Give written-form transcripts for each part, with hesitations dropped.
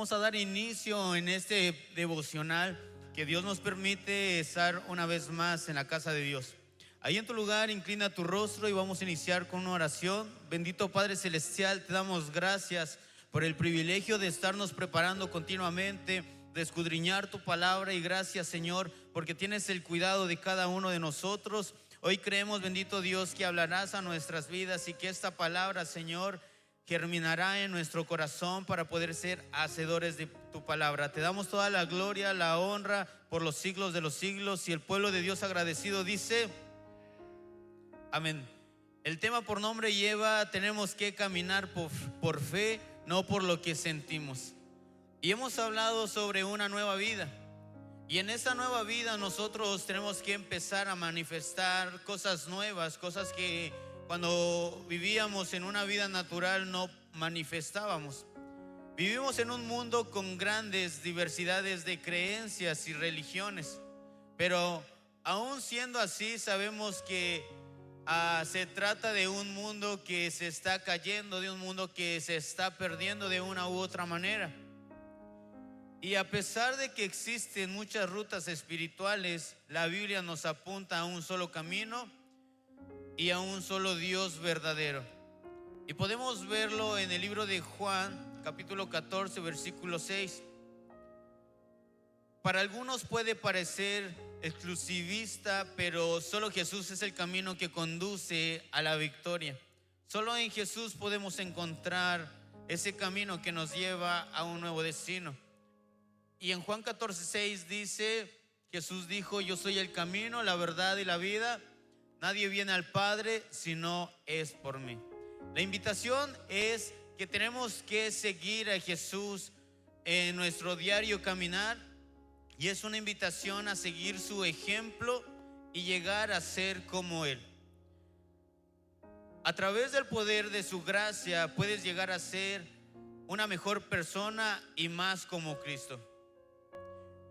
Vamos a dar inicio en este devocional que Dios nos permite estar una vez más en la casa de Dios. Ahí en tu lugar, inclina tu rostro y vamos a iniciar con una oración. Bendito Padre Celestial, te damos gracias por el privilegio de estarnos preparando continuamente, de escudriñar tu palabra, y gracias, Señor, porque tienes el cuidado de cada uno de nosotros. Hoy creemos, bendito Dios, que hablarás a nuestras vidas y que esta palabra, Señor, germinará en nuestro corazón para poder ser hacedores de tu palabra. Te damos toda la gloria, la honra por los siglos de los siglos, y el pueblo de Dios agradecido dice amén. El tema por nombre lleva: tenemos que caminar por fe, no por lo que sentimos. Y hemos hablado sobre una nueva vida, y en esa nueva vida nosotros tenemos que empezar a manifestar cosas nuevas, cosas que cuando vivíamos en una vida natural no manifestábamos. Vivimos en un mundo con grandes diversidades de creencias y religiones, pero aún siendo así, sabemos que se trata de un mundo que se está cayendo, de un mundo que se está perdiendo de una u otra manera. Y a pesar de que existen muchas rutas espirituales, la Biblia nos apunta a un solo camino y a un solo Dios verdadero. Y podemos verlo en el libro de Juan, capítulo 14, versículo 6. Para algunos puede parecer exclusivista, pero solo Jesús es el camino que conduce a la victoria. Solo en Jesús podemos encontrar ese camino que nos lleva a un nuevo destino. Y en Juan 14, 6 dice: Jesús dijo: yo soy el camino, la verdad y la vida. Nadie viene al Padre si no es por mí. La invitación es que tenemos que seguir a Jesús en nuestro diario caminar, y es una invitación a seguir su ejemplo y llegar a ser como Él. A través del poder de su gracia puedes llegar a ser una mejor persona y más como Cristo.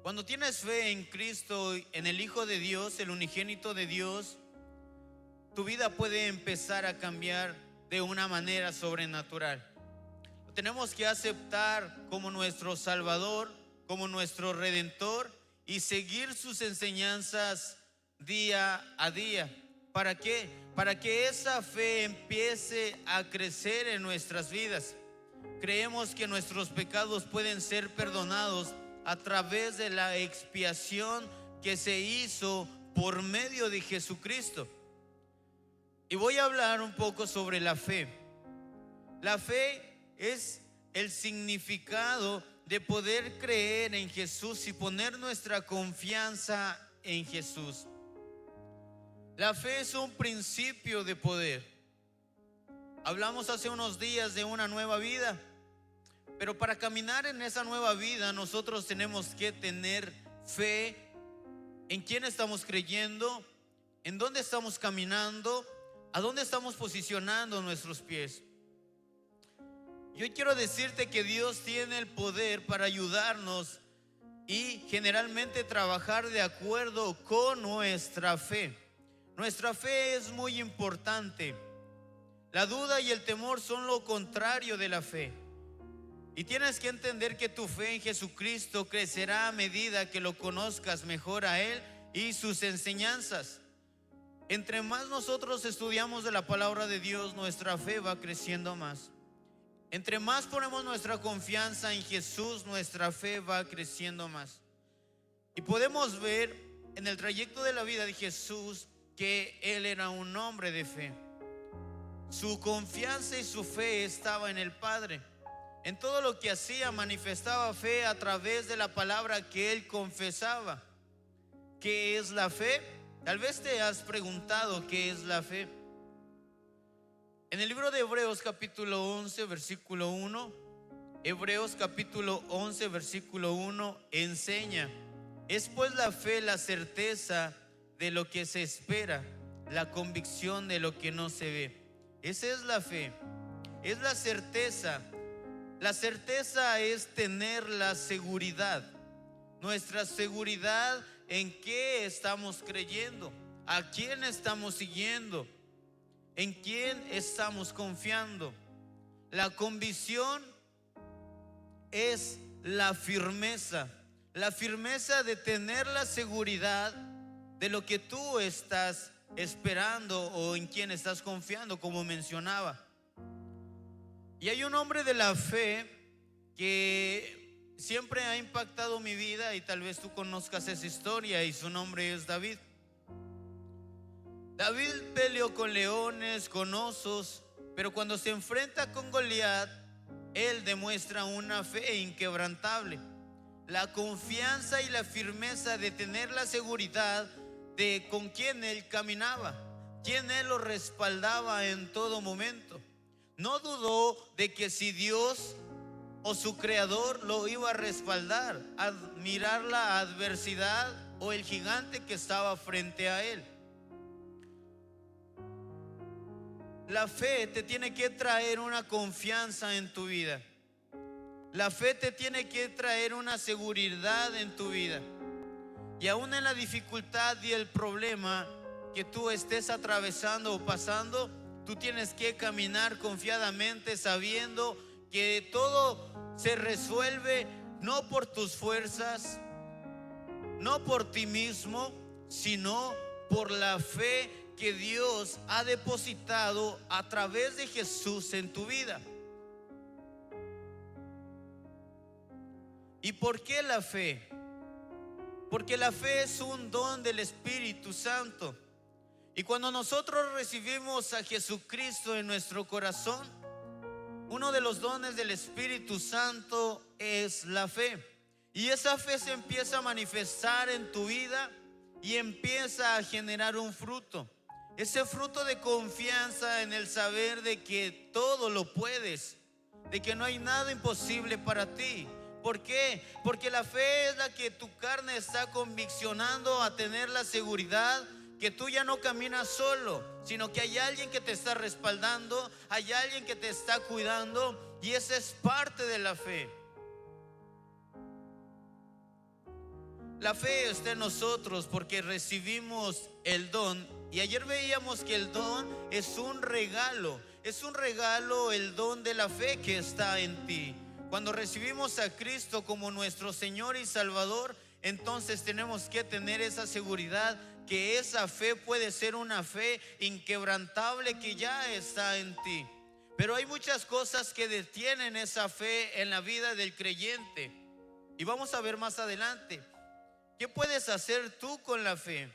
Cuando tienes fe en Cristo, en el Hijo de Dios, el unigénito de Dios, tu vida puede empezar a cambiar de una manera sobrenatural. Lo tenemos que aceptar como nuestro Salvador, como nuestro Redentor, y seguir sus enseñanzas día a día. ¿Para qué? Para que esa fe empiece a crecer en nuestras vidas. Creemos que nuestros pecados pueden ser perdonados a través de la expiación que se hizo por medio de Jesucristo. Y voy a hablar un poco sobre la fe. La fe es el significado de poder creer en Jesús y poner nuestra confianza en Jesús. La fe es un principio de poder. Hablamos hace unos días de una nueva vida, pero para caminar en esa nueva vida nosotros tenemos que tener fe en quién estamos creyendo, en dónde estamos caminando, a dónde estamos posicionando nuestros pies. Yo quiero decirte que Dios tiene el poder para ayudarnos y generalmente trabajar de acuerdo con nuestra fe. Nuestra fe es muy importante. La duda y el temor son lo contrario de la fe. Y tienes que entender que tu fe en Jesucristo crecerá a medida que lo conozcas mejor a Él y sus enseñanzas. Entre más nosotros estudiamos de la palabra de Dios, nuestra fe va creciendo más. Entre más ponemos nuestra confianza en Jesús, nuestra fe va creciendo más. Y podemos ver en el trayecto de la vida de Jesús que Él era un hombre de fe. Su confianza y su fe estaba en el Padre. En todo lo que hacía manifestaba fe a través de la palabra que Él confesaba. ¿Qué es la fe? Tal vez te has preguntado qué es la fe. En el libro de Hebreos capítulo 11 versículo 1, Hebreos capítulo 11 versículo 1 enseña: es pues la fe la certeza de lo que se espera, la convicción de lo que no se ve. Esa es la fe, es la certeza. La certeza es tener la seguridad. Nuestra seguridad en qué estamos creyendo, a quién estamos siguiendo, en quién estamos confiando. La convicción es la firmeza de tener la seguridad de lo que tú estás esperando o en quien estás confiando, como mencionaba. Y hay un hombre de la fe que siempre ha impactado mi vida, y tal vez tú conozcas esa historia, y su nombre es David. David peleó con leones, con osos, pero cuando se enfrenta con Goliat, él demuestra una fe inquebrantable, la confianza y la firmeza de tener la seguridad de con quién él caminaba, quién él lo respaldaba en todo momento. No dudó de que si Dios o su creador lo iba a respaldar al mirar la adversidad o el gigante que estaba frente a él. La fe te tiene que traer una confianza en tu vida. La fe te tiene que traer una seguridad en tu vida. Y aún en la dificultad y el problema que tú estés atravesando o pasando, tú tienes que caminar confiadamente, sabiendo que todo se resuelve no por tus fuerzas, no por ti mismo, sino por la fe que Dios ha depositado a través de Jesús en tu vida. ¿Y por qué la fe? Porque la fe es un don del Espíritu Santo. Y cuando nosotros recibimos a Jesucristo en nuestro corazón, uno de los dones del Espíritu Santo es la fe. Y esa fe se empieza a manifestar en tu vida y empieza a generar un fruto. Ese fruto de confianza en el saber de que todo lo puedes, de que no hay nada imposible para ti. ¿Por qué? Porque la fe es la que tu carne está conviccionando a tener la seguridad que tú ya no caminas solo, sino que hay alguien que te está respaldando, hay alguien que te está cuidando, y esa es parte de la fe. La fe está en nosotros porque recibimos el don. Y ayer veíamos que el don es un regalo el don de la fe que está en ti. Cuando recibimos a Cristo como nuestro Señor y Salvador, entonces tenemos que tener esa seguridad que esa fe puede ser una fe inquebrantable que ya está en ti. Pero hay muchas cosas que detienen esa fe en la vida del creyente. Y vamos a ver más adelante. ¿Qué puedes hacer tú con la fe?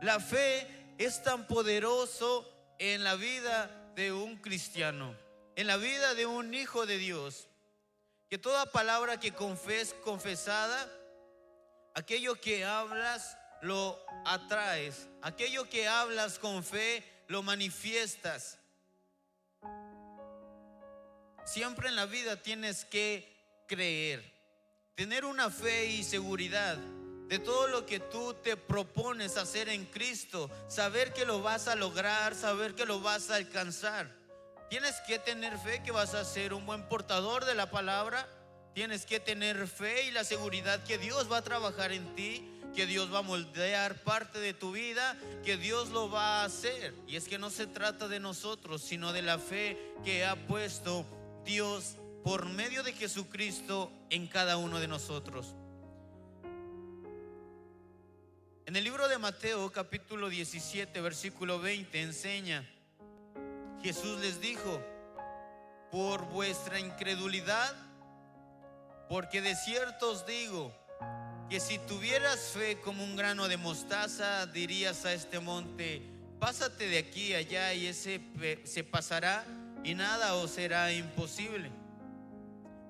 La fe es tan poderoso en la vida de un cristiano, en la vida de un hijo de Dios, que toda palabra que confesada, aquello que hablas lo atraes, aquello que hablas con fe lo manifiestas. Siempre en la vida tienes que creer, tener una fe y seguridad de todo lo que tú te propones hacer en Cristo, saber que lo vas a lograr, saber que lo vas a alcanzar. Tienes que tener fe que vas a ser un buen portador de la palabra. Tienes que tener fe y la seguridad que Dios va a trabajar en ti, que Dios va a moldear parte de tu vida, que Dios lo va a hacer. Y es que no se trata de nosotros, sino de la fe que ha puesto Dios por medio de Jesucristo en cada uno de nosotros. En el libro de Mateo capítulo 17 versículo 20 enseña: Jesús les dijo: por vuestra incredulidad, porque de cierto os digo que si tuvieras fe como un grano de mostaza, dirías a este monte: pásate de aquí a allá, y ese se pasará, y nada os será imposible.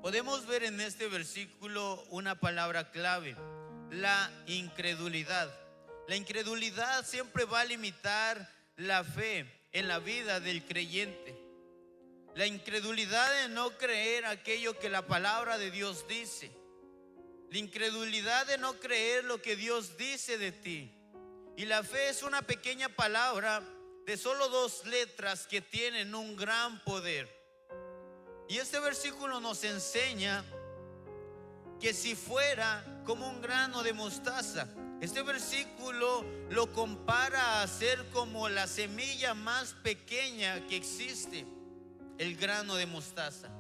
Podemos ver en este versículo una palabra clave: la incredulidad. La incredulidad siempre va a limitar la fe en la vida del creyente. La incredulidad de no creer aquello que la palabra de Dios dice. La incredulidad de no creer lo que Dios dice de ti. Y la fe es una pequeña palabra de solo 2 letras que tienen un gran poder. Y este versículo nos enseña que si fuera como un grano de mostaza, este versículo lo compara a ser como la semilla más pequeña que existe, el grano de mostaza.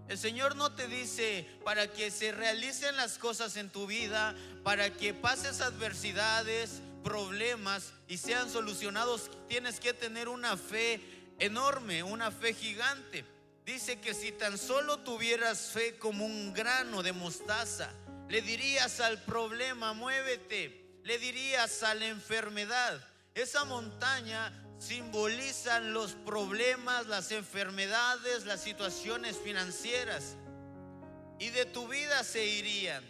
El Señor no te dice para que se realicen las cosas en tu vida, para que pases adversidades, problemas y sean solucionados. Tienes que tener una fe enorme, una fe gigante. Dice que si tan solo tuvieras fe como un grano de mostaza, le dirías al problema, muévete. Le dirías a la enfermedad. Esa montaña simbolizan los problemas, las enfermedades, las situaciones financieras, y de tu vida se irían.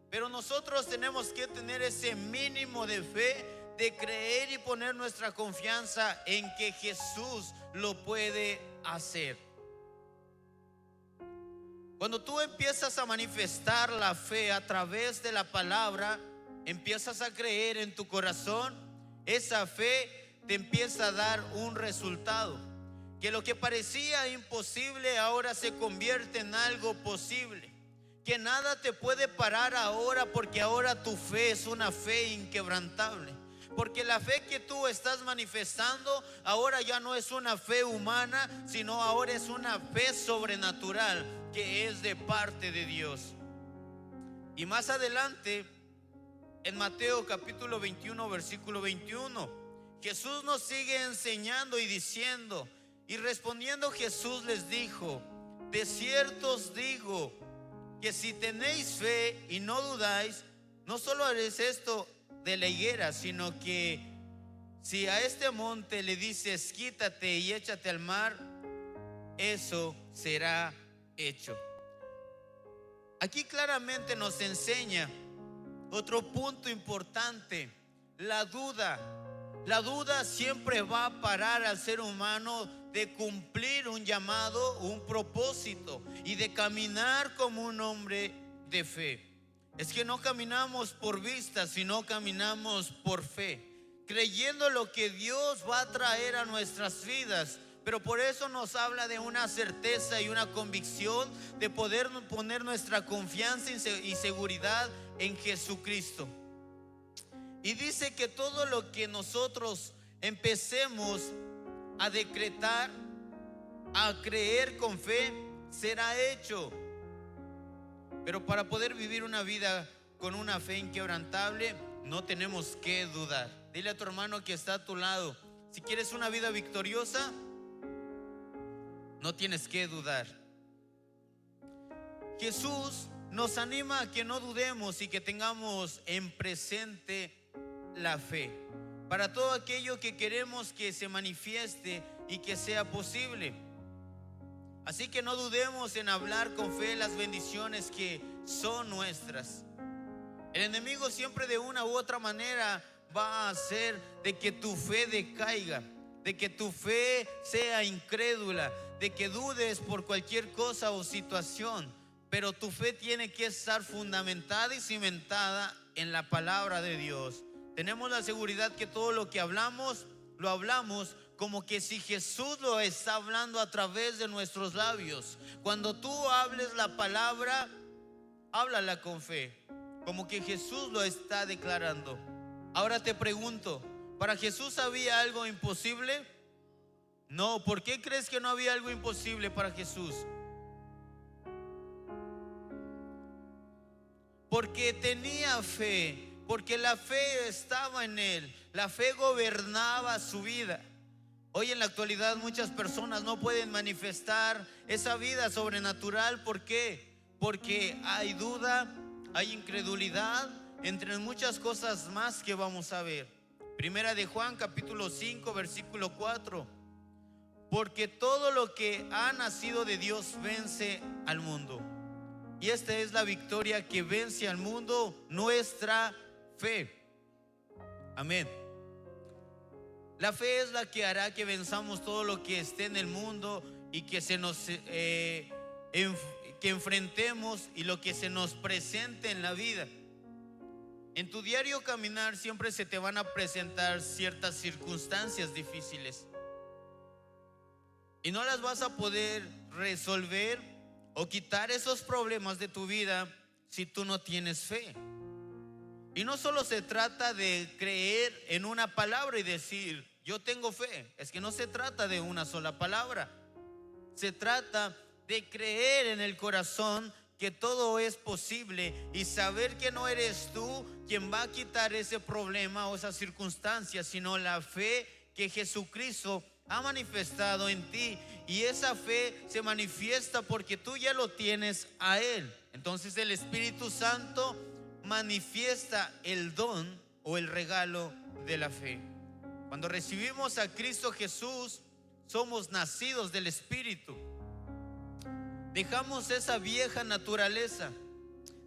Pero nosotros tenemos que tener ese mínimo de fe, de creer y poner nuestra confianza en que Jesús lo puede hacer. Cuando tú empiezas a manifestar la fe a través de la palabra, empiezas a creer en tu corazón, esa fe te empieza a dar un resultado. Que lo que parecía imposible ahora se convierte en algo posible. Que nada te puede parar ahora, porque ahora tu fe es una fe inquebrantable. Porque la fe que tú estás manifestando ahora ya no es una fe humana, sino ahora es una fe sobrenatural que es de parte de Dios. Y más adelante, en Mateo capítulo 21, versículo 21, Jesús nos sigue enseñando y diciendo, y respondiendo Jesús les dijo: de cierto os digo que si tenéis fe y no dudáis, no solo haréis esto de la higuera, sino que si a este monte le dices quítate y échate al mar, eso será hecho. Aquí claramente nos enseña otro punto importante: la duda. La duda siempre va a parar al ser humano de cumplir un llamado, un propósito, y de caminar como un hombre de fe. Es que no caminamos por vista, sino caminamos por fe, creyendo lo que Dios va a traer a nuestras vidas. Pero por eso nos habla de una certeza y una convicción de poder poner nuestra confianza y seguridad en Jesucristo. Y dice que todo lo que nosotros empecemos a decretar, a creer con fe, será hecho. Pero para poder vivir una vida con una fe inquebrantable, no tenemos que dudar. Dile a tu hermano que está a tu lado: si quieres una vida victoriosa, no tienes que dudar. Jesús nos anima a que no dudemos y que tengamos en presente la fe para todo aquello que queremos que se manifieste y que sea posible. Así que no dudemos en hablar con fe las bendiciones que son nuestras. El enemigo siempre de una u otra manera va a hacer de que tu fe decaiga, de que tu fe sea incrédula, de que dudes por cualquier cosa o situación. Pero tu fe tiene que estar fundamentada y cimentada en la palabra de Dios. Tenemos la seguridad que todo lo que hablamos, lo hablamos como que si Jesús lo está hablando a través de nuestros labios. Cuando tú hables la palabra, háblala con fe, como que Jesús lo está declarando. Ahora te pregunto, ¿para Jesús había algo imposible? No. ¿Por qué crees que no había algo imposible para Jesús? Porque tenía fe, porque la fe estaba en él, la fe gobernaba su vida. Hoy en la actualidad muchas personas no pueden manifestar esa vida sobrenatural. ¿Por qué? Porque hay duda, hay incredulidad, entre muchas cosas más que vamos a ver. Primera de Juan capítulo 5 versículo 4: porque todo lo que ha nacido de Dios vence al mundo. Y esta es la victoria que vence al mundo, nuestra fe. Amén. La fe es la que hará que venzamos todo lo que esté en el mundo y que que enfrentemos y lo que se nos presente en la vida. En tu diario caminar siempre se te van a presentar ciertas circunstancias difíciles y no las vas a poder resolver o quitar esos problemas de tu vida si tú no tienes fe. Y no solo se trata de creer en una palabra y decir yo tengo fe. Es que no se trata de una sola palabra. Se trata de creer en el corazón que todo es posible y saber que no eres tú quien va a quitar ese problema o esa circunstancia, sino la fe que Jesucristo ha manifestado en ti, y esa fe se manifiesta porque tú ya lo tienes a Él. Entonces el Espíritu Santo manifiesta el don o el regalo de la fe. Cuando recibimos a Cristo Jesús, somos nacidos del Espíritu. Dejamos esa vieja naturaleza,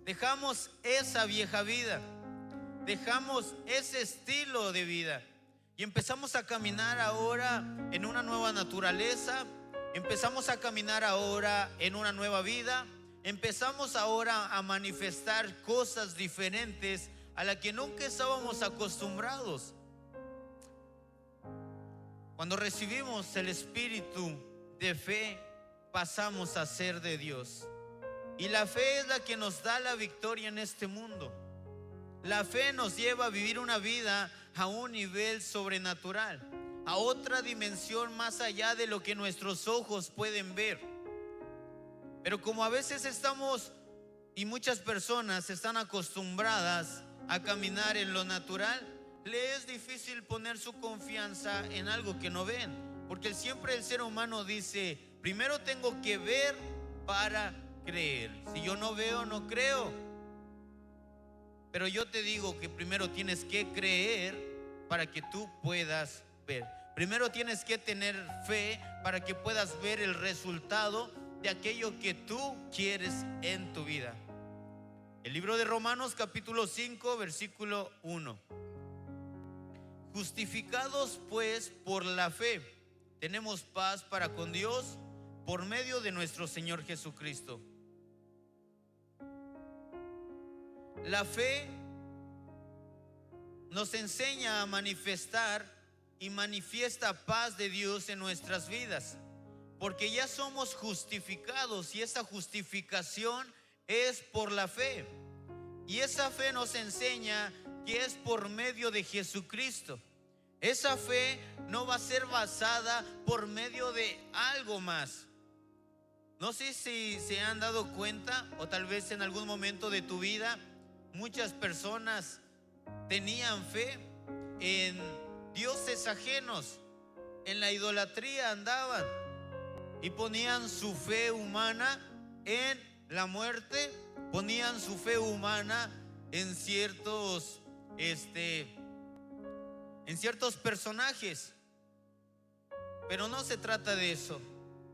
dejamos esa vieja vida, dejamos ese estilo de vida y empezamos a caminar ahora en una nueva naturaleza. Empezamos a caminar ahora en una nueva vida. Empezamos ahora a manifestar cosas diferentes a las que nunca estábamos acostumbrados. Cuando recibimos el espíritu de fe, pasamos a ser de Dios. Y la fe es la que nos da la victoria en este mundo. La fe nos lleva a vivir una vida a un nivel sobrenatural, a otra dimensión más allá de lo que nuestros ojos pueden ver. Pero como a veces estamos, y muchas personas están acostumbradas a caminar en lo natural, le es difícil poner su confianza en algo que no ven, porque siempre el ser humano dice: primero tengo que ver para creer. Si yo no veo, no creo. Pero yo te digo que primero tienes que creer para que tú puedas ver. Primero tienes que tener fe para que puedas ver el resultado de aquello que tú quieres en tu vida. El libro de Romanos capítulo 5 versículo 1. Justificados pues por la fe, tenemos paz para con Dios por medio de nuestro Señor Jesucristo. La fe nos enseña a manifestar y manifiesta paz de Dios en nuestras vidas, porque ya somos justificados y esa justificación es por la fe. Y esa fe nos enseña que es por medio de Jesucristo. Esa fe no va a ser basada por medio de algo más. No sé si se han dado cuenta, o tal vez en algún momento de tu vida, muchas personas tenían fe en dioses ajenos, en la idolatría andaban y ponían su fe humana en la muerte, ponían su fe humana en ciertos personajes. Pero no se trata de eso.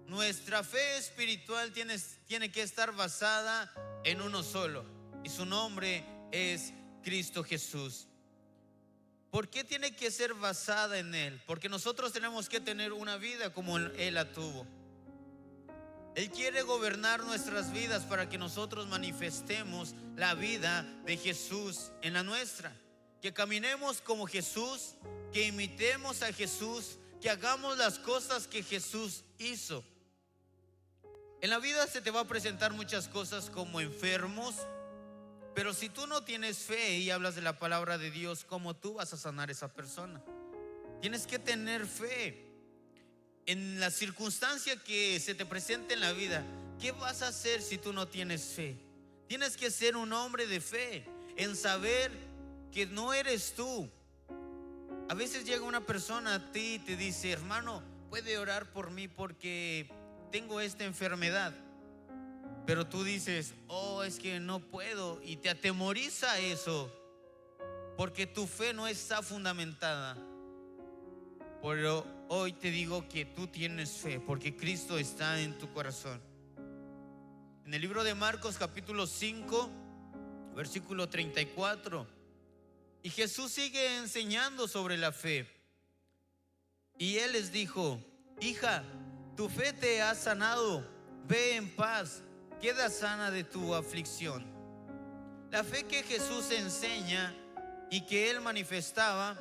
Nuestra fe espiritual tiene que estar basada en uno solo, y su nombre es Cristo Jesús. ¿Por qué tiene que ser basada en Él? Porque nosotros tenemos que tener una vida como Él la tuvo. Él quiere gobernar nuestras vidas para que nosotros manifestemos la vida de Jesús en la nuestra. Que caminemos como Jesús, que imitemos a Jesús, que hagamos las cosas que Jesús hizo. En la vida se te va a presentar muchas cosas como enfermos, pero si tú no tienes fe y hablas de la palabra de Dios, ¿cómo tú vas a sanar a esa persona? Tienes que tener fe en la circunstancia que se te presente en la vida. ¿Qué vas a hacer si tú no tienes fe? Tienes que ser un hombre de fe, en saber que no eres tú. A veces llega una persona a ti y te dice: hermano, puede orar por mí porque tengo esta enfermedad. Pero tú dices: oh, es que no puedo, y te atemoriza eso, porque tu fe no está fundamentada. Pero hoy te digo que tú tienes fe, porque Cristo está en tu corazón. En el libro de Marcos capítulo 5 versículo 34, y Jesús sigue enseñando sobre la fe. Y Él les dijo: hija, tu fe te ha sanado, ve en paz, queda sana de tu aflicción. La fe que Jesús enseña y que Él manifestaba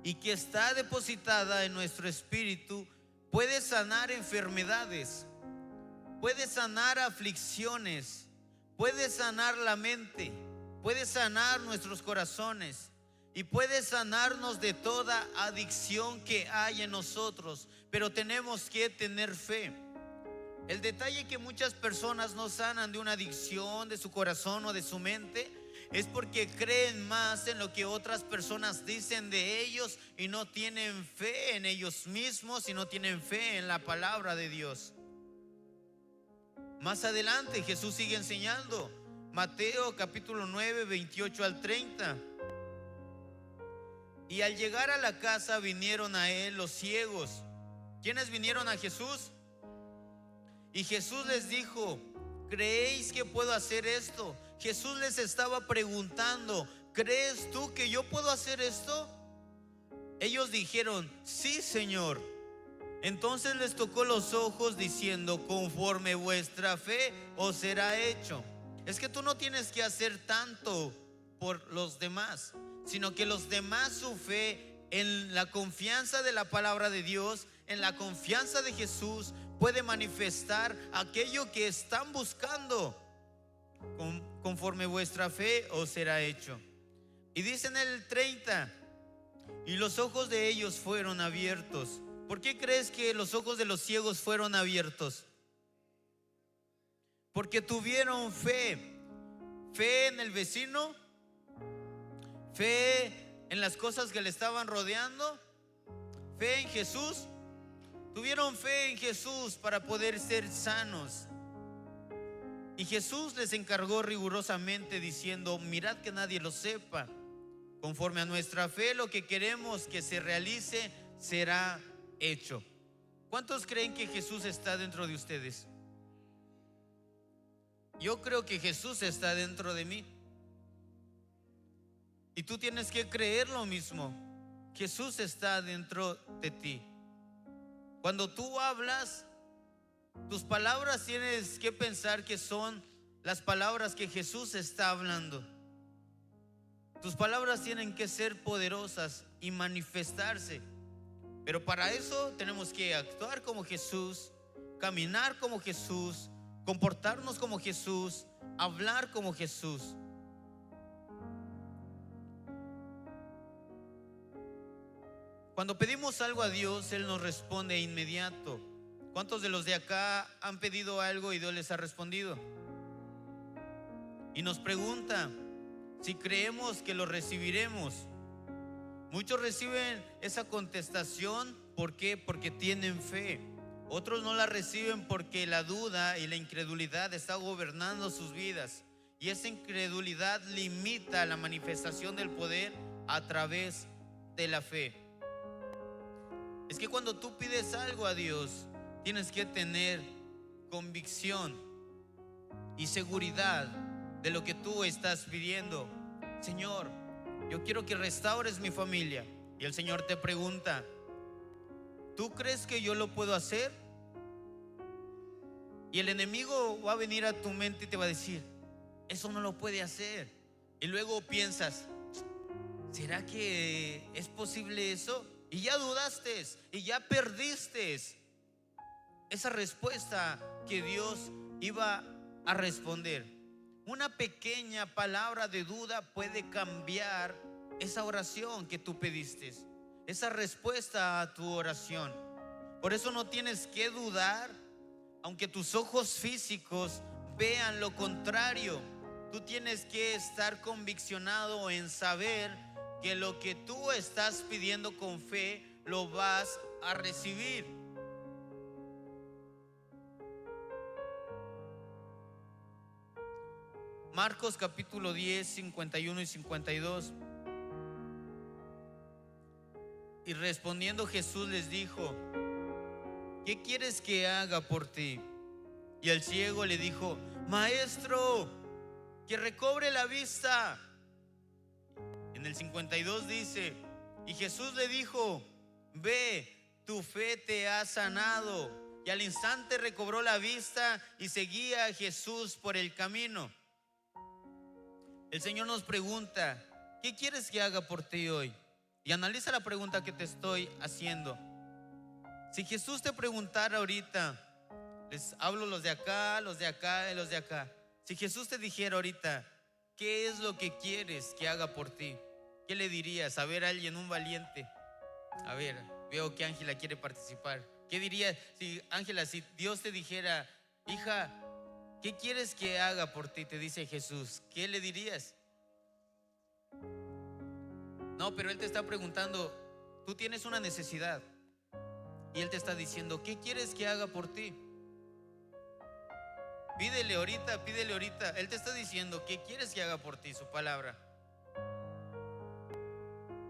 y que está depositada en nuestro espíritu puede sanar enfermedades, puede sanar aflicciones, puede sanar la mente, puede sanar nuestros corazones y puede sanarnos de toda adicción que hay en nosotros. Pero tenemos que tener fe. El detalle que muchas personas no sanan de una adicción de su corazón o de su mente es porque creen más en lo que otras personas dicen de ellos y no tienen fe en ellos mismos y no tienen fe en la palabra de Dios. Más adelante Jesús sigue enseñando. Mateo capítulo 9, 28 al 30. Y al llegar a la casa vinieron a él los ciegos. ¿Quiénes vinieron a Jesús? Y Jesús les dijo: ¿creéis que puedo hacer esto? Jesús les estaba preguntando: ¿crees tú que yo puedo hacer esto? Ellos dijeron: sí, Señor. Entonces les tocó los ojos diciendo: conforme vuestra fe os será hecho. Es que tú no tienes que hacer tanto por los demás, sino que los demás, su fe en la confianza de la palabra de Dios, en la confianza de Jesús, puede manifestar aquello que están buscando. Conforme vuestra fe os será hecho. Y dice en el 30: y los ojos de ellos fueron abiertos. ¿Por qué crees que los ojos de los ciegos fueron abiertos? Porque tuvieron fe. Fe en el vecino, fe en las cosas que le estaban rodeando, fe en Jesús. Tuvieron fe en Jesús para poder ser sanos. Y Jesús les encargó rigurosamente diciendo: mirad que nadie lo sepa. Conforme a nuestra fe, lo que queremos que se realice será hecho. ¿Cuántos creen que Jesús está dentro de ustedes? Yo creo que Jesús está dentro de mí. Y tú tienes que creer lo mismo. Jesús está dentro de ti. Cuando tú hablas, tus palabras tienes que pensar que son las palabras que Jesús está hablando. Tus palabras tienen que ser poderosas y manifestarse. Pero para eso tenemos que actuar como Jesús, caminar como Jesús, comportarnos como Jesús, hablar como Jesús. Cuando pedimos algo a Dios, Él nos responde de inmediato. ¿Cuántos de los de acá han pedido algo y Dios les ha respondido? Y nos pregunta si creemos que lo recibiremos. Muchos reciben esa contestación, ¿por qué? Porque tienen fe. Otros no la reciben porque la duda y la incredulidad está gobernando sus vidas. Y esa incredulidad limita la manifestación del poder a través de la fe. Es que cuando tú pides algo a Dios, tienes que tener convicción y seguridad de lo que tú estás pidiendo. Señor, yo quiero que restaures mi familia. Y el Señor te pregunta: ¿tú crees que yo lo puedo hacer? Y el enemigo va a venir a tu mente y te va a decir: eso no lo puede hacer. Y luego piensas: ¿será que es posible eso? Y ya dudaste y ya perdiste esa respuesta que Dios iba a responder. Una pequeña palabra de duda puede cambiar esa oración que tú pediste, esa respuesta a tu oración. Por eso no tienes que dudar, aunque tus ojos físicos vean lo contrario. Tú tienes que estar conviccionado en saber que lo que tú estás pidiendo con fe lo vas a recibir. Marcos capítulo 10, 51 y 52. Y respondiendo Jesús les dijo: ¿qué quieres que haga por ti? Y el ciego le dijo: Maestro, que recobre la vista. En el 52 dice: y Jesús le dijo: ve, tu fe te ha sanado. Y al instante recobró la vista y seguía a Jesús por el camino. El Señor nos pregunta: ¿qué quieres que haga por ti hoy? Y analiza la pregunta que te estoy haciendo. Si Jesús te preguntara ahorita, les hablo los de acá, los de acá y los de acá. Si Jesús te dijera ahorita: ¿qué es lo que quieres que haga por ti? ¿Qué le dirías? A ver, alguien, un valiente. A ver, veo que Ángela quiere participar. ¿Qué dirías si, Ángela, si Dios te dijera: hija, ¿qué quieres que haga por ti? Te dice Jesús. ¿Qué le dirías? No, pero Él te está preguntando, tú tienes una necesidad. Y Él te está diciendo, ¿qué quieres que haga por ti? Pídele ahorita, pídele ahorita. Él te está diciendo, ¿qué quieres que haga por ti? Su palabra.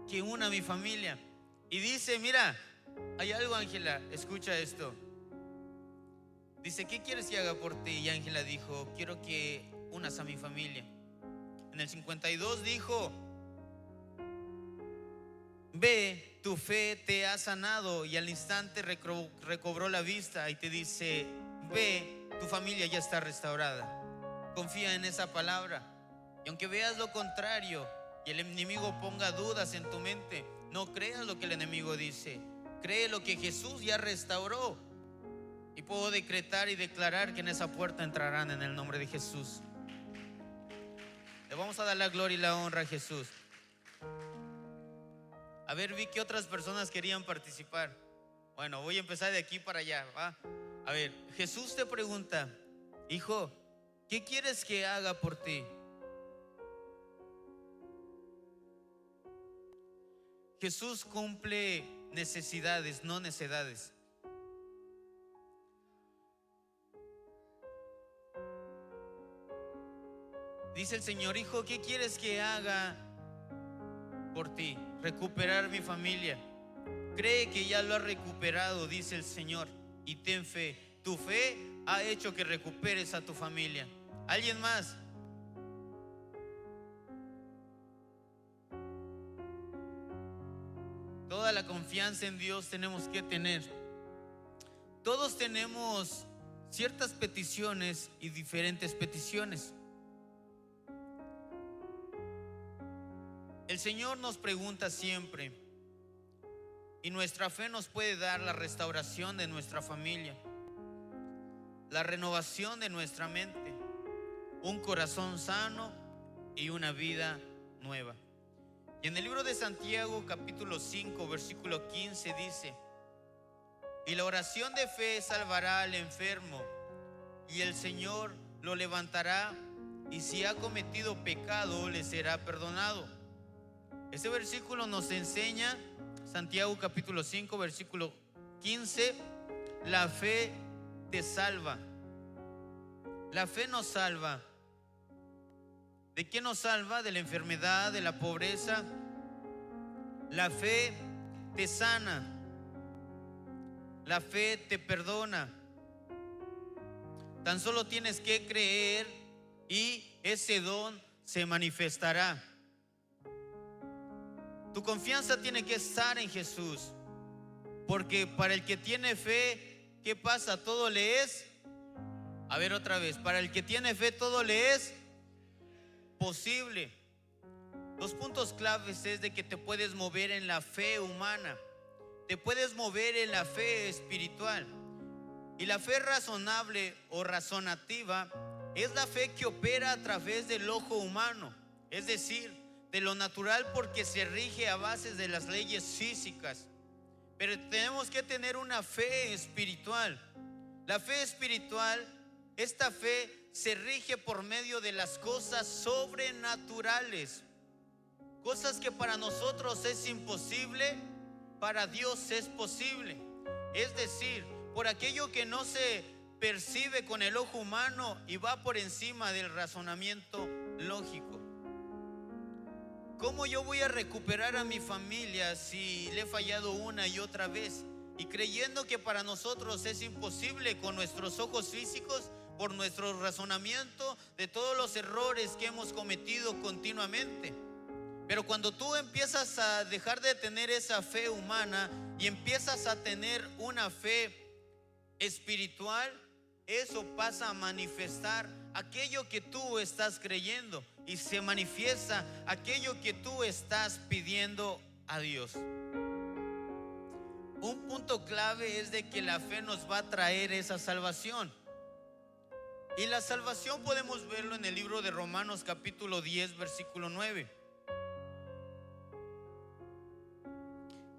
Que una a mi familia. Y dice, mira, hay algo, Ángela, escucha esto. Dice, ¿qué quieres que haga por ti? Y Ángela dijo, quiero que unas a mi familia. En el 52 dijo, ve, tu fe te ha sanado. Y al instante recobró la vista y te dice, ve, tu familia ya está restaurada. Confía en esa palabra. Y aunque veas lo contrario y el enemigo ponga dudas en tu mente, no creas lo que el enemigo dice. Cree lo que Jesús ya restauró. Y puedo decretar y declarar que en esa puerta entrarán en el nombre de Jesús. Le vamos a dar la gloria y la honra a Jesús. A ver, vi que otras personas querían participar. Bueno, voy a empezar de aquí para allá, ¿va? A ver, Jesús te pregunta, hijo, ¿qué quieres que haga por ti? Jesús cumple necesidades, no necedades. Dice el Señor, hijo, ¿qué quieres que haga por ti? Recuperar mi familia. Cree que ya lo ha recuperado, dice el Señor, y ten fe. Tu fe ha hecho que recuperes a tu familia. ¿Alguien más? Toda la confianza en Dios tenemos que tener. Todos tenemos ciertas peticiones y diferentes peticiones. El Señor nos pregunta siempre, y nuestra fe nos puede dar la restauración de nuestra familia, la renovación de nuestra mente, un corazón sano y una vida nueva. Y en el libro de Santiago, capítulo 5, versículo 15 dice, y la oración de fe salvará al enfermo, y el Señor lo levantará, y si ha cometido pecado, le será perdonado. Este versículo nos enseña, Santiago capítulo 5, versículo 15, la fe te salva. La fe nos salva. ¿De qué nos salva? De la enfermedad, de la pobreza. La fe te sana. La fe te perdona. Tan solo tienes que creer y ese don se manifestará. Tu confianza tiene que estar en Jesús, porque para el que tiene fe, ¿qué pasa? Todo le es. A ver otra vez, para el que tiene fe todo le es posible. Los puntos claves es de que te puedes mover en la fe humana, te puedes mover en la fe espiritual. Y la fe razonable o razonativa es la fe que opera a través del ojo humano, es decir, de lo natural, porque se rige a bases de las leyes físicas. Pero tenemos que tener una fe espiritual. La fe espiritual, esta fe se rige por medio de las cosas sobrenaturales. Cosas que para nosotros es imposible, para Dios es posible. Es decir, por aquello que no se percibe con el ojo humano y va por encima del razonamiento lógico. ¿Cómo yo voy a recuperar a mi familia si le he fallado una y otra vez? Y creyendo que para nosotros es imposible con nuestros ojos físicos, por nuestro razonamiento de todos los errores que hemos cometido continuamente. Pero cuando tú empiezas a dejar de tener esa fe humana y empiezas a tener una fe espiritual, eso pasa a manifestar aquello que tú estás creyendo y se manifiesta aquello que tú estás pidiendo a Dios. Un punto clave es de que la fe nos va a traer esa salvación. Y la salvación podemos verlo en el libro de Romanos capítulo 10, versículo 9.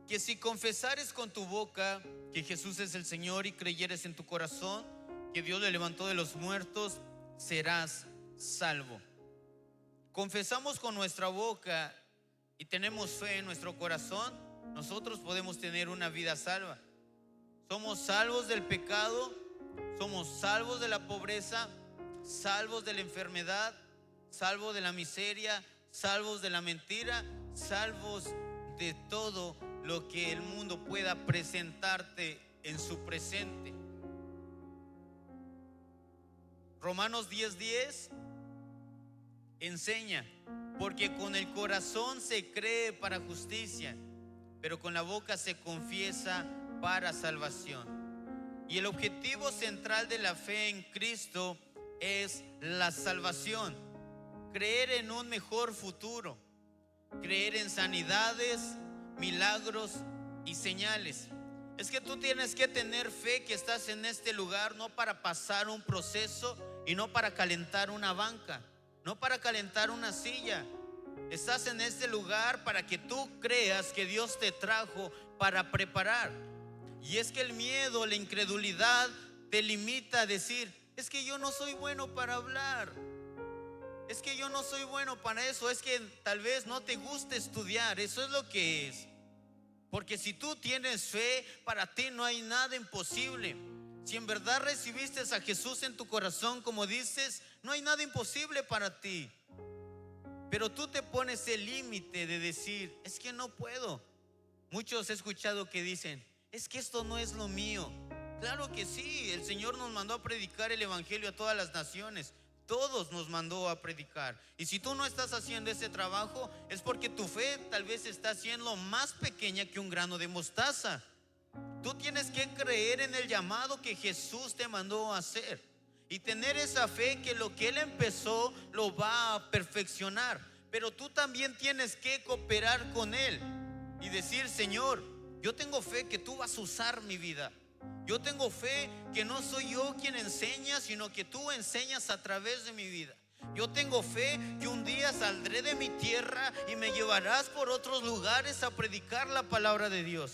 Que si confesares con tu boca que Jesús es el Señor y creyeres en tu corazón que Dios le levantó de los muertos, serás salvo. Confesamos con nuestra boca y tenemos fe en nuestro corazón, nosotros podemos tener una vida salva. Somos salvos del pecado, somos salvos de la pobreza, salvos de la enfermedad, salvos de la miseria, salvos de la mentira, salvos de todo lo que el mundo pueda presentarte en su presente. Romanos 10:10 enseña: porque con el corazón se cree para justicia, pero con la boca se confiesa para salvación. Y el objetivo central de la fe en Cristo es la salvación. Creer en un mejor futuro, creer en sanidades, milagros y señales. Es que tú tienes que tener fe que estás en este lugar no para pasar un proceso y no para calentar una banca, no para calentar una silla. Estás en este lugar para que tú creas que Dios te trajo para preparar. Y es que el miedo, la incredulidad te limita a decir: es que yo no soy bueno para hablar, es que yo no soy bueno para eso, es que tal vez no te guste estudiar. Eso es lo que es. Porque si tú tienes fe, para ti no hay nada imposible. Si en verdad recibiste a Jesús en tu corazón, como dices, no hay nada imposible para ti. Pero tú te pones el límite de decir: es que no puedo. Muchos he escuchado que dicen: es que esto no es lo mío. Claro que sí, el Señor nos mandó a predicar el evangelio a todas las naciones. Todos nos mandó a predicar. Y si tú no estás haciendo ese trabajo, es porque tu fe tal vez está siendo más pequeña que un grano de mostaza. Tú tienes que creer en el llamado que Jesús te mandó a hacer y tener esa fe que lo que Él empezó lo va a perfeccionar. Pero tú también tienes que cooperar con Él y decir: Señor, yo tengo fe que tú vas a usar mi vida. Yo tengo fe que no soy yo quien enseña, sino que tú enseñas a través de mi vida. Yo tengo fe que un día saldré de mi tierra y me llevarás por otros lugares a predicar la palabra de Dios.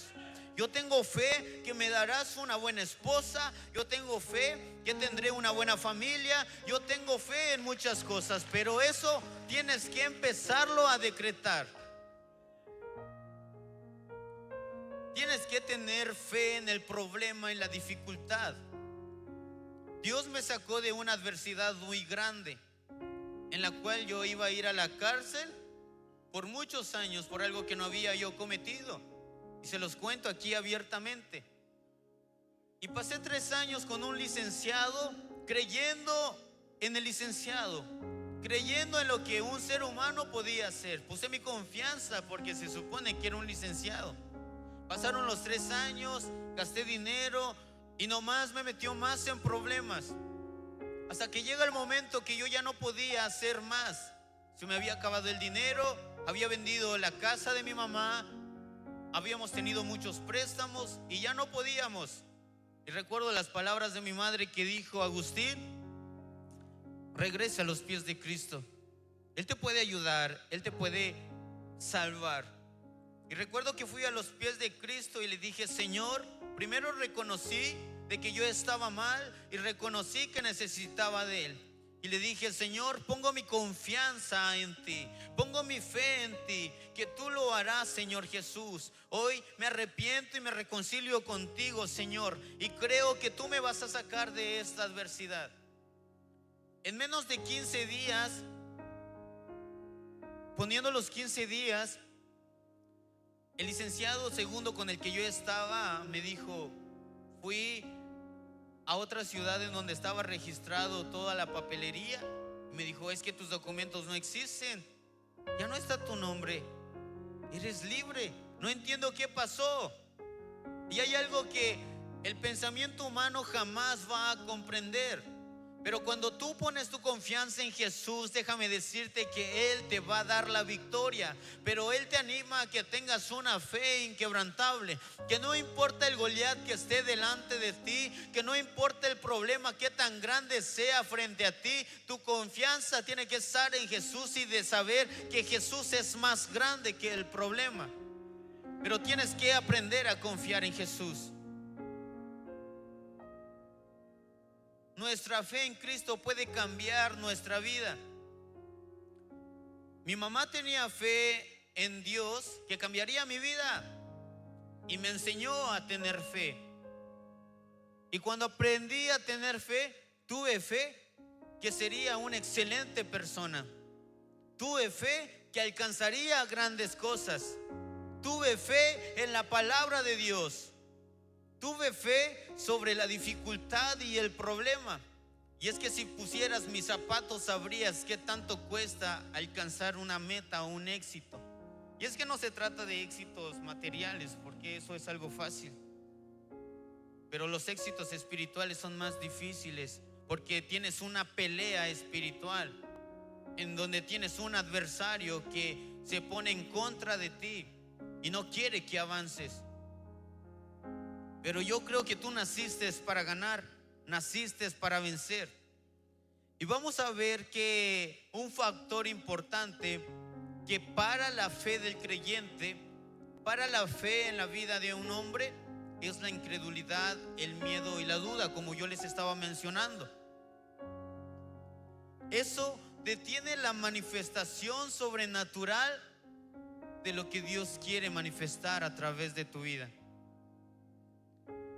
Yo tengo fe que me darás una buena esposa. Yo tengo fe que tendré una buena familia. Yo tengo fe en muchas cosas, pero eso tienes que empezarlo a decretar. Tienes que tener fe en el problema, en la dificultad. Dios me sacó de una adversidad muy grande, en la cual yo iba a ir a la cárcel por muchos años por algo que no había yo cometido. Y se los cuento aquí abiertamente. Y pasé 3 años con un licenciado, creyendo en el licenciado, creyendo en lo que un ser humano podía hacer. Puse mi confianza porque se supone que era un licenciado. Pasaron los 3 años, gasté dinero y nomás me metió más en problemas. Hasta que llega el momento que yo ya no podía hacer más. Se me había acabado el dinero, había vendido la casa de mi mamá, habíamos tenido muchos préstamos y ya no podíamos. Y recuerdo las palabras de mi madre que dijo: Agustín, regresa a los pies de Cristo. Él te puede ayudar, Él te puede salvar. Y recuerdo que fui a los pies de Cristo y le dije: Señor, primero reconocí de que yo estaba mal y reconocí que necesitaba de Él. Y le dije: Señor, pongo mi confianza en ti, pongo mi fe en ti, que tú lo harás, Señor Jesús. Hoy me arrepiento y me reconcilio contigo, Señor, y creo que tú me vas a sacar de esta adversidad. En menos de 15 días, poniendo los 15 días, el licenciado segundo con el que yo estaba me dijo: fui a otra ciudad en donde estaba registrado toda la papelería. Y me dijo: es que tus documentos no existen, ya no está tu nombre, eres libre. No entiendo qué pasó. Y hay algo que el pensamiento humano jamás va a comprender. Pero cuando tú pones tu confianza en Jesús, déjame decirte que Él te va a dar la victoria. Pero Él te anima a que tengas una fe inquebrantable, que no importa el Goliat que esté delante de ti, que no importa el problema que tan grande sea frente a ti, tu confianza tiene que estar en Jesús y de saber que Jesús es más grande que el problema. Pero tienes que aprender a confiar en Jesús. nuestra fe en Cristo puede cambiar nuestra vida. Mi mamá tenía fe en Dios que cambiaría mi vida y me enseñó a tener fe. Y cuando aprendí a tener fe, tuve fe que sería una excelente persona. Tuve fe que alcanzaría grandes cosas. Tuve fe en la palabra de Dios. Tuve fe sobre la dificultad y el problema. Y es que si pusieras mis zapatos sabrías qué tanto cuesta alcanzar una meta o un éxito. Y es que no se trata de éxitos materiales, porque eso es algo fácil. Pero los éxitos espirituales son más difíciles, porque tienes una pelea espiritual en donde tienes un adversario que se pone en contra de ti y no quiere que avances. Pero yo creo que tú naciste para ganar, naciste para vencer. Y vamos a ver que un factor importante que para la fe del creyente, para la fe en la vida de un hombre, es la incredulidad, el miedo y la duda, como yo les estaba mencionando. Eso detiene la manifestación sobrenatural de lo que Dios quiere manifestar a través de tu vida.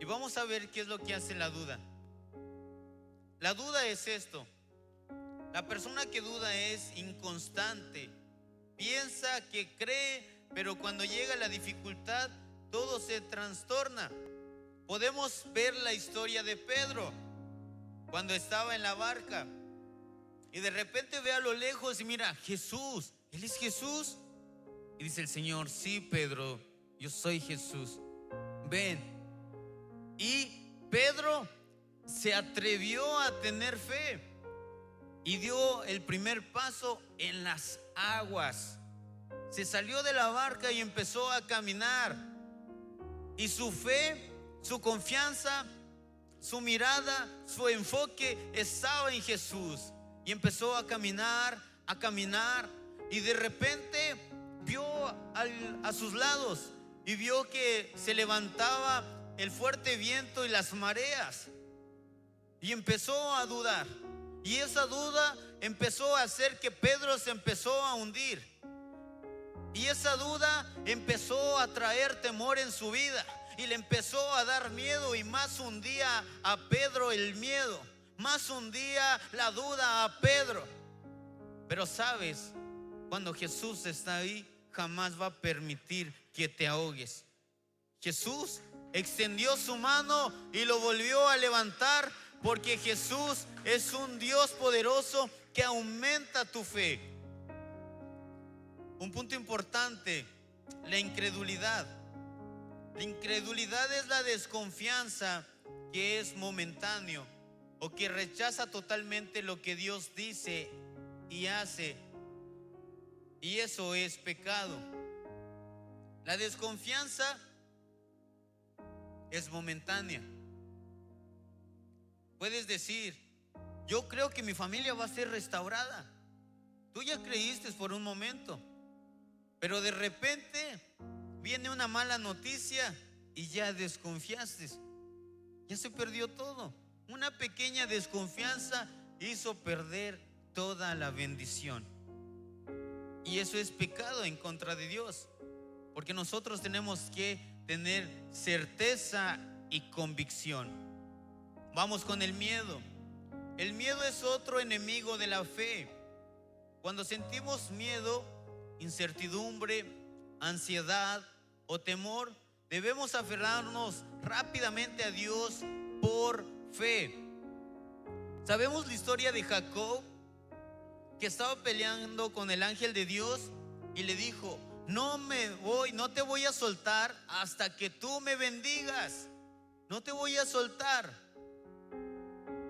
Y vamos a ver qué es lo que hace la duda. La duda es esto: la persona que duda es inconstante, piensa que cree, pero cuando llega la dificultad todo se trastorna. Podemos ver la historia de Pedro cuando estaba en la barca y de repente ve a lo lejos y mira, Jesús, ¿Él es Jesús? Y dice el Señor: sí, Pedro, yo soy Jesús, ven. Y Pedro se atrevió a tener fe y dio el primer paso en las aguas. Se salió de la barca y empezó a caminar. Y su fe, su confianza, su mirada, su enfoque estaba en Jesús. Y empezó a caminar, y de repente vio a sus lados y vio que se levantaba el fuerte viento y las mareas. Y empezó a dudar. Y esa duda empezó a hacer que Pedro se empezó a hundir. Y esa duda empezó a traer temor en su vida y le empezó a dar miedo, y más hundía a Pedro el miedo, más hundía la duda a Pedro. Pero sabes, cuando Jesús está ahí, jamás va a permitir que te ahogues. Jesús extendió su mano y lo volvió a levantar, porque Jesús es un Dios poderoso que aumenta tu fe. Un punto importante: la incredulidad. La incredulidad es la desconfianza que es momentáneo o que rechaza totalmente lo que Dios dice y hace, y eso es pecado. La desconfianza es momentánea. Puedes decir: yo creo que mi familia va a ser restaurada. Tú ya creíste por un momento, pero de repente viene una mala noticia y ya desconfiaste. Ya se perdió todo. Una pequeña desconfianza hizo perder toda la bendición. Y eso es pecado en contra de Dios, porque nosotros tenemos que tener certeza y convicción. Vamos con el miedo. El miedo es otro enemigo de la fe. Cuando sentimos miedo, incertidumbre, ansiedad o temor, debemos aferrarnos rápidamente a Dios por fe. Sabemos la historia de Jacob, que estaba peleando con el ángel de Dios y le dijo: no te voy a soltar hasta que tú me bendigas. No te voy a soltar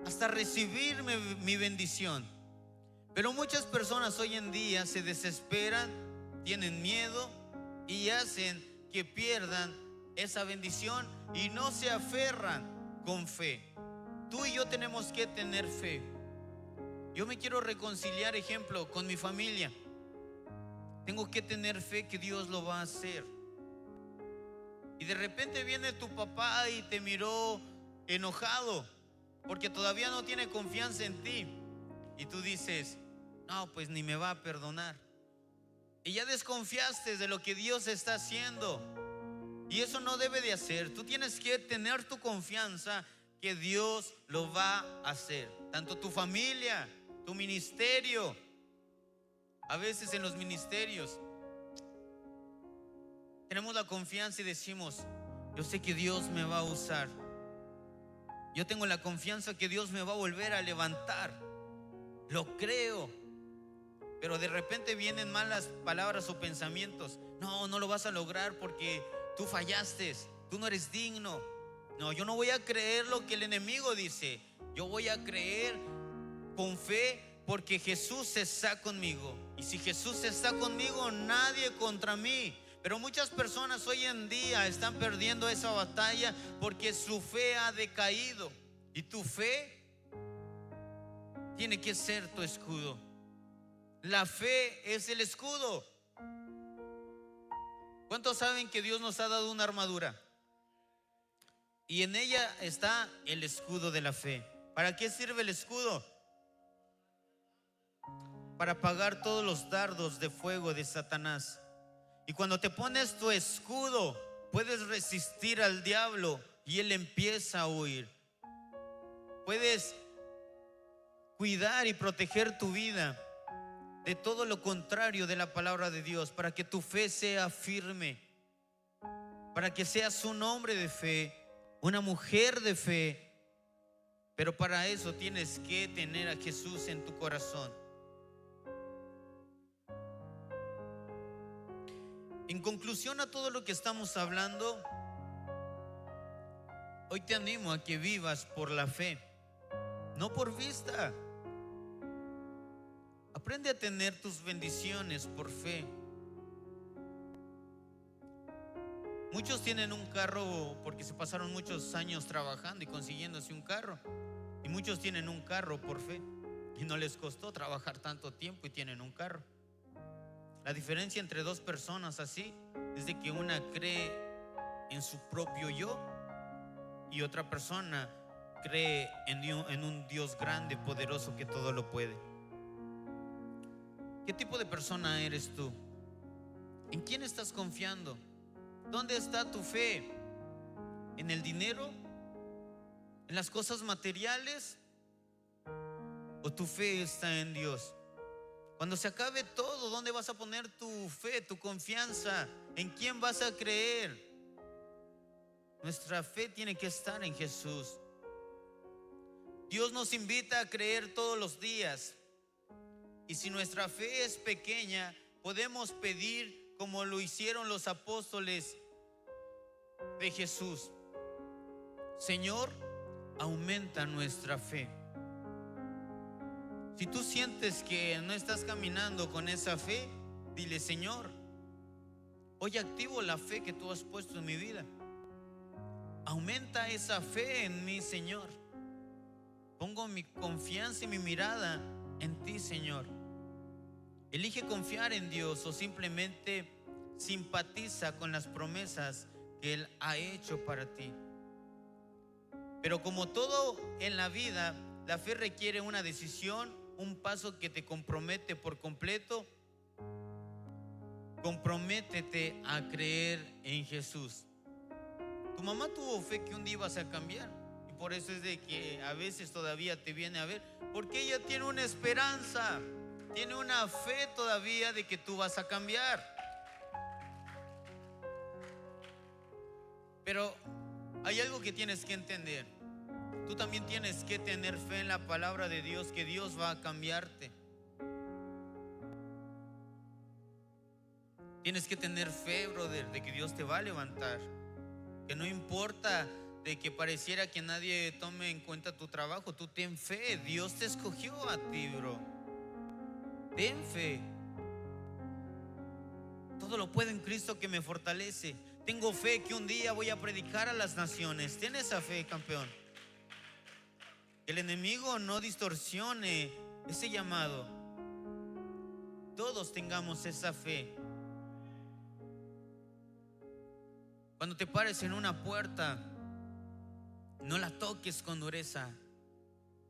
hasta recibir mi bendición. Pero muchas personas hoy en día se desesperan, tienen miedo y hacen que pierdan esa bendición y no se aferran con fe. Tú y yo tenemos que tener fe. Yo me quiero reconciliar, ejemplo, con mi familia. Tengo que tener fe que Dios lo va a hacer. Y de repente viene tu papá y te miró enojado porque todavía no tiene confianza en ti. Y tú dices, no, pues ni me va a perdonar. Y ya desconfiaste de lo que Dios está haciendo. Y eso no debe de hacer. Tú tienes que tener tu confianza que Dios lo va a hacer. Tanto tu familia, tu ministerio. A veces en los ministerios tenemos la confianza y decimos, yo sé que Dios me va a usar. Yo tengo la confianza que Dios me va a volver a levantar. Lo creo. Pero de repente vienen malas palabras o pensamientos. No, no lo vas a lograr porque tú fallaste. Tú no eres digno. No, yo no voy a creer lo que el enemigo dice. Yo voy a creer con fe porque Jesús está conmigo. Y si Jesús está conmigo, nadie contra mí. Pero muchas personas hoy en día están perdiendo esa batalla porque su fe ha decaído. Y tu fe tiene que ser tu escudo. La fe es el escudo. ¿Cuántos saben que Dios nos ha dado una armadura? Y en ella está el escudo de la fe. ¿Para qué sirve el escudo? Para apagar todos los dardos de fuego de Satanás. Y cuando te pones tu escudo, puedes resistir al diablo y él empieza a huir. Puedes cuidar y proteger tu vida de todo lo contrario de la palabra de Dios, para que tu fe sea firme, para que seas un hombre de fe, una mujer de fe. Pero para eso tienes que tener a Jesús en tu corazón. En conclusión a todo lo que estamos hablando, hoy te animo a que vivas por la fe, no por vista. Aprende a tener tus bendiciones por fe. Muchos tienen un carro porque se pasaron muchos años trabajando y consiguiéndose un carro. Y muchos tienen un carro por fe y no les costó trabajar tanto tiempo y tienen un carro. La diferencia entre dos personas así es de que una cree en su propio yo y otra persona cree en un Dios grande, poderoso, que todo lo puede. ¿Qué tipo de persona eres tú? ¿En quién estás confiando? ¿Dónde está tu fe? ¿En el dinero? ¿En las cosas materiales? ¿O tu fe está en Dios? Cuando se acabe todo, ¿dónde vas a poner tu fe, tu confianza? ¿En quién vas a creer? Nuestra fe tiene que estar en Jesús. Dios nos invita a creer todos los días. Y si nuestra fe es pequeña, podemos pedir como lo hicieron los apóstoles de Jesús. Señor, aumenta nuestra fe. Si tú sientes que no estás caminando con esa fe, dile: Señor, hoy activo la fe que tú has puesto en mi vida. Aumenta esa fe en mí, Señor. Pongo mi confianza y mi mirada en ti, Señor. Elige confiar en Dios o simplemente simpatiza con las promesas que Él ha hecho para ti. Pero como todo en la vida, la fe requiere una decisión, un paso que te compromete por completo. Comprométete a creer en Jesús. Tu mamá tuvo fe que un día ibas a cambiar, y por eso es de que a veces todavía te viene a ver, porque ella tiene una esperanza, tiene una fe todavía de que tú vas a cambiar. Pero hay algo que tienes que entender. Tú también tienes que tener fe en la palabra de Dios, que Dios va a cambiarte. Tienes que tener fe, brother, de que Dios te va a levantar. Que no importa de que pareciera que nadie tome en cuenta tu trabajo, tú ten fe. Dios te escogió a ti, bro. Ten fe. Todo lo puedo en Cristo que me fortalece. Tengo fe que un día voy a predicar a las naciones. Ten esa fe, campeón. Que el enemigo no distorsione ese llamado. Todos tengamos esa fe. Cuando te pares en una puerta, no la toques con dureza.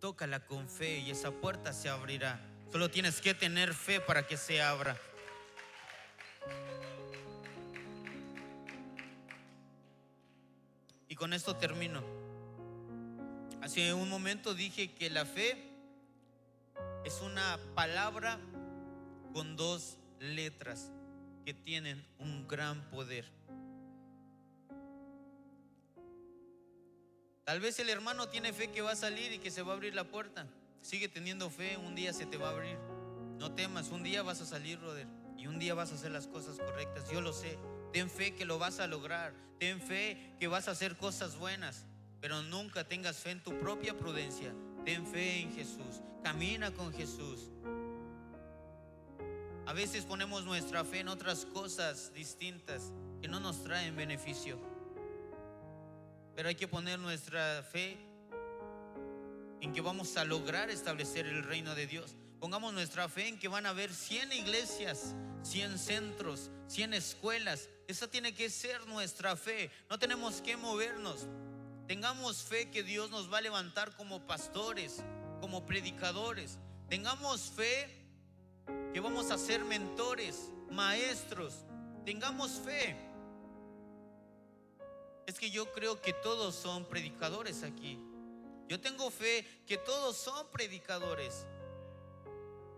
tócala con fe y esa puerta se abrirá. Solo tienes que tener fe para que se abra. Y con esto termino. Hace un momento dije que la fe es una palabra con dos letras que tienen un gran poder. Tal vez el hermano tiene fe que va a salir y que se va a abrir la puerta. Sigue teniendo fe, un día se te va a abrir. No temas, un día vas a salir, brother, y un día vas a hacer las cosas correctas. Yo lo sé. Ten fe que lo vas a lograr. Ten fe que vas a hacer cosas buenas. Pero nunca tengas fe en tu propia prudencia. Ten fe en Jesús. Camina con Jesús. A veces ponemos nuestra fe en otras cosas distintas que no nos traen beneficio. Pero hay que poner nuestra fe en que vamos a lograr establecer el reino de Dios. Pongamos nuestra fe en que van a haber 100 iglesias, 100 centros, 100 escuelas. Esa tiene que ser nuestra fe. No tenemos que movernos. Tengamos fe que Dios nos va a levantar como pastores, como predicadores. Tengamos fe que vamos a ser mentores, maestros. Tengamos fe. Es que yo creo que todos son predicadores aquí. Yo tengo fe que todos son predicadores.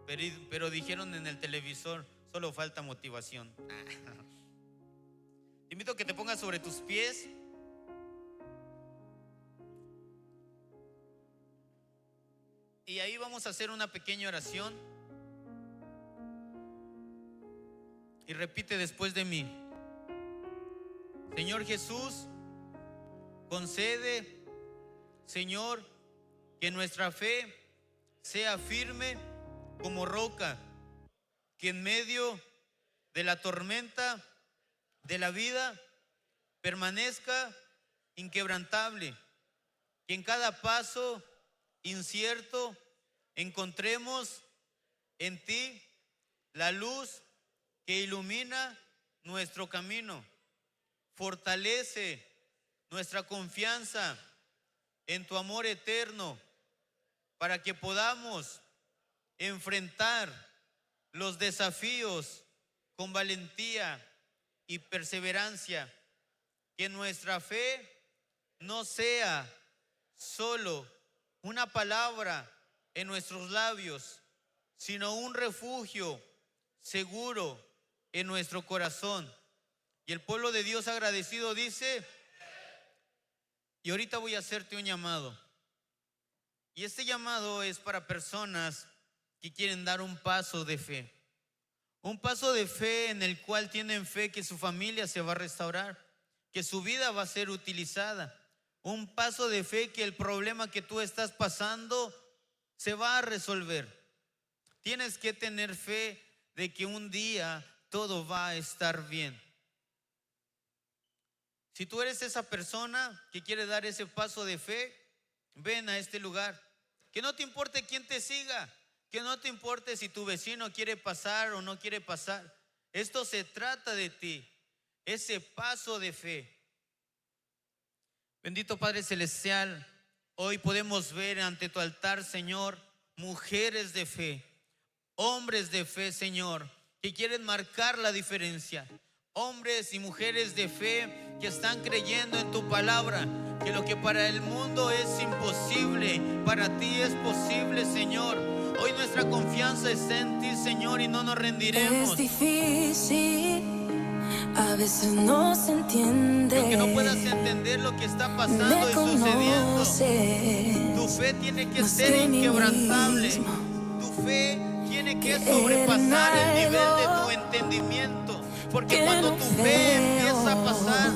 Pero dijeron en el televisor, solo falta motivación. Te invito a que te pongas sobre tus pies. Y ahí vamos a hacer una pequeña oración. Y repite después de mí. Señor Jesús, concede, Señor, que nuestra fe sea firme como roca, que en medio de la tormenta de la vida permanezca inquebrantable, que en cada paso incierto encontremos en ti la luz que ilumina nuestro camino. Fortalece nuestra confianza en tu amor eterno para que podamos enfrentar los desafíos con valentía y perseverancia. Que nuestra fe no sea solo una palabra en nuestros labios, sino un refugio seguro en nuestro corazón. Y el pueblo de Dios agradecido dice: y ahorita voy a hacerte un llamado. Y este llamado es para personas que quieren dar un paso de fe. Un paso de fe en el cual tienen fe que su familia se va a restaurar, que su vida va a ser utilizada. Un paso de fe que el problema que tú estás pasando se va a resolver. Tienes que tener fe de que un día todo va a estar bien. Si tú eres esa persona que quiere dar ese paso de fe, ven a este lugar. Que no te importe quién te siga, que no te importe si tu vecino quiere pasar o no quiere pasar. Esto se trata de ti, ese paso de fe. Bendito Padre Celestial, hoy podemos ver ante tu altar, Señor, mujeres de fe, hombres de fe, Señor, que quieren marcar la diferencia. Hombres y mujeres de fe que están creyendo en tu palabra, que lo que para el mundo es imposible, para ti es posible, Señor. Hoy nuestra confianza está en ti, Señor, y no nos rendiremos. Es difícil, a veces no se entiende. Aunque no puedas entender lo que está pasando y sucediendo, tu fe tiene que ser inquebrantable. Tu fe tiene que sobrepasar el nivel de tu entendimiento. Porque cuando tu fe empieza a pasar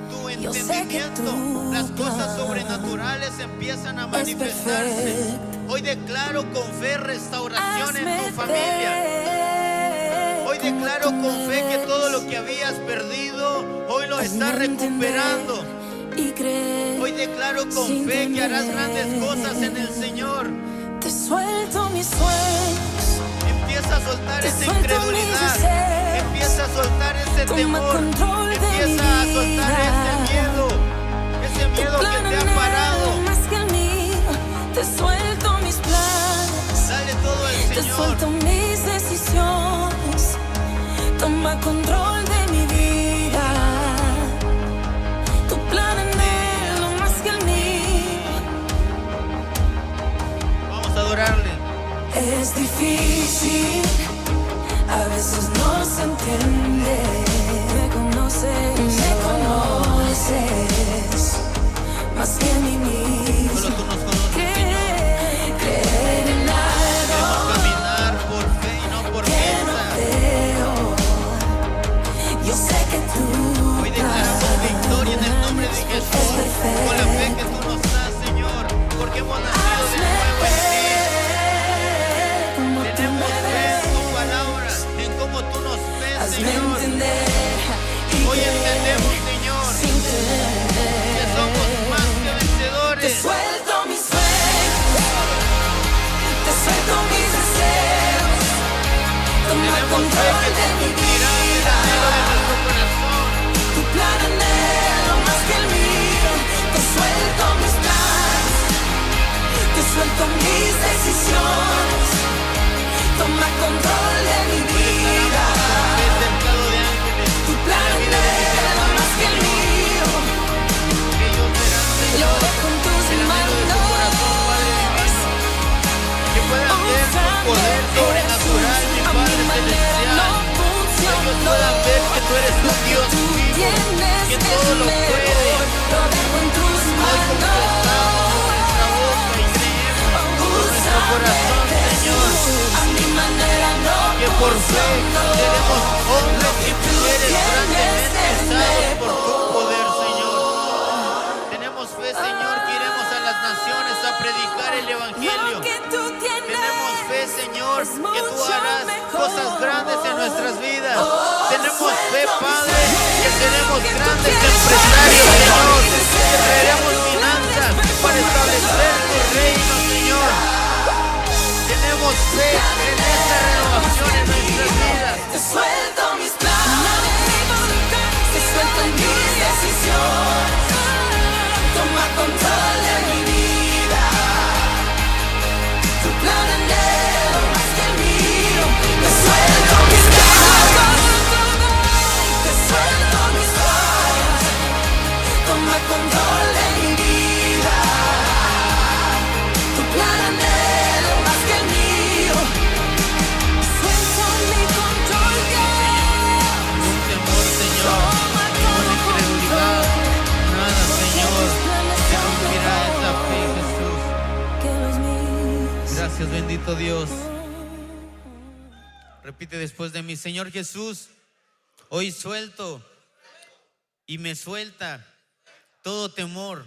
tu entendimiento, las cosas sobrenaturales empiezan a manifestarse. Hoy declaro con fe restauración en tu familia. Hoy declaro con fe que todo lo que habías perdido, hoy lo estás recuperando. Hoy declaro con fe que harás grandes cosas en el Señor. Te suelto mis sueños. Empieza a soltar esa incredulidad. Empieza a soltar ese temor. Empieza a soltar ese miedo. Ese miedo que te ha parado. Más que el mío, te suelto suelto mis decisiones. Toma control de mi vida. Tu plan anhelo más que el mío. Vamos a adorarle. Es difícil, a veces no se entiende. Me conoces más que mi mismo. Solo tú nos conoces, Señor. Creer en algo Debemos caminar por fe y no por que no vista. veo. Yo sé que tú Hoy declaramos victoria en el nombre de Jesús, con la fe que tú nos das, Señor, porque hemos nacido de nuevo en ti. Tenemos fe en tu palabra, en cómo tú nos ves, hazme Señor. entender y Hoy que entendemos, Señor, sin tener que somos más que te vencedores. suelto mis sueños, te suelto mis deseos. Toma Tenemos fe control que de tú mi cumplirás el vida. anhelo de nuestro corazón. Tu plan anhelo más que el mío. Te suelto mis planes, te suelto mis decisiones. Toma control de mi vida. Hoy cercado de ángeles, Tu plan la vida de mis anhelo más que el mío. que ellos verán, Lo Señor, dejo en tus el anhelo de su corazón, Padre divino. Que puedan ver tu poder sobrenatural, mi Padre celestial. Que ellos puedan ver que tú eres un Dios vivo, que todo lo puedes. Hoy confesamos con nuestra boca y creemos con nuestro corazón, Señor, que por fe seremos hombres y mujeres grandemente usados por tu poder, Señor. Tenemos fe, Señor, que iremos a las naciones a predicar el Evangelio. Tenemos fe, Señor, que tú harás cosas grandes en nuestras vidas. Tenemos fe, Padre, que seremos grandes empresarios, Señor, que traeremos finanzas para establecer tu reino, Señor. Tenemos fe en esta renovación en nuestras vidas. Te suelto mis planes, te suelto mis decisiones. Toma control de mi vida. Tu plan anhelo más que el mío. Te suelto mis planes, te suelto mis planes. Toma control de mi vida. Tu plan anhelo más que el mío. Suelto mi control, Con temor, Señor, y con incredulidad, nada, Señor, que rompirá esa fe, Jesús. que los míos. Gracias, bendito Dios. Repite después de mí: Señor Jesús, hoy suelto y me suelta todo temor